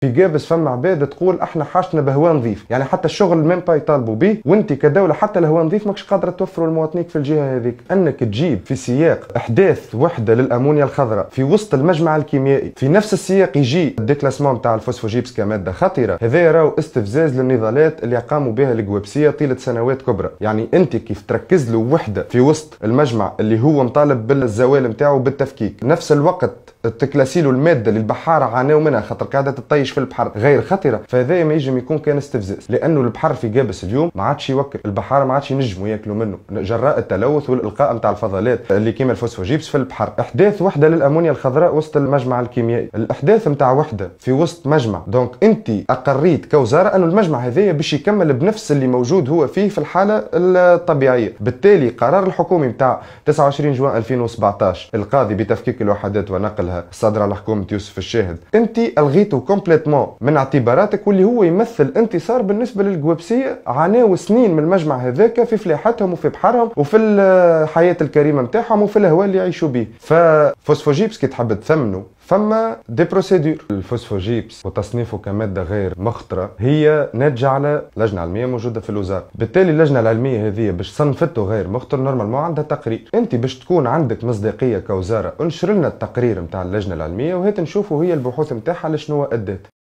في جابس فما عباد تقول احنا حاجتنا بهواء نظيف، يعني حتى الشغل ميم با يطالبوا به، وانت كدوله حتى الهواء نظيف ماكش قادره توفره لمواطنيك في الجهه هذيك. انك تجيب في سياق احداث وحده للامونيا الخضراء في وسط المجمع الكيميائي، في نفس السياق يجي الديكلاسمون نتاع الفوسفوجيبس كماده خطيره، هذا راهو استفزاز للنضالات اللي قاموا بها القوابسيه طيله سنوات كبرى. يعني انت كيف تركز له وحده في وسط المجمع اللي هو مطالب بالزوال نتاعو بالتفكيك، نفس الوقت تكلاسيلو الماده اللي البحاره عانوا منها خاطر قاعده تطيش في البحر غير خطره، فهذا ما يجم يكون كان استفزاز، لانه البحر في جابس اليوم ما عادش يوكل، البحاره ما عادش ينجموا ياكلوا منه جراء التلوث والالقاء نتاع الفضلات اللي كيما الفوسفوجيبس في البحر. احداث وحده للامونيا الخضراء وسط المجمع الكيميائي، الاحداث نتاع وحده في وسط مجمع، دونك انت اقريت كوزاره انه المجمع هذايا باش يكمل بنفس اللي موجود هو فيه في الحاله الطبيعيه. بالتالي قرار الحكومي نتاع 29 جوان 2017 القاضي بتفكيك الوحدات ونقلها صدر على حكومه يوسف الشاهد، انت الغيته كومبليتمون من اعتباراتك، واللي هو يمثل انتصار بالنسبه للقوابسيه. عانوا سنين من المجمع هذاك في فلاحتهم وفي بحرهم وفي الحياه الكريمه نتاعهم وفي الهواء اللي يعيشوا به. ففوسفوجيبس كي تحب تثمنه فما دي بروسيدور. الفوسفوجيبس وتصنيفه كماده غير مخطره هي ناتجه على لجنه علميه موجوده في الوزاره، بالتالي اللجنه العلميه هذه باش صنفته غير مخطر نورمالمون عندها تقرير. انت باش تكون عندك مصداقيه كوزاره انشر لنا التقرير نتاع اللجنه العلميه وهات نشوفوا هي البحوث نتاعها لشنو ادت.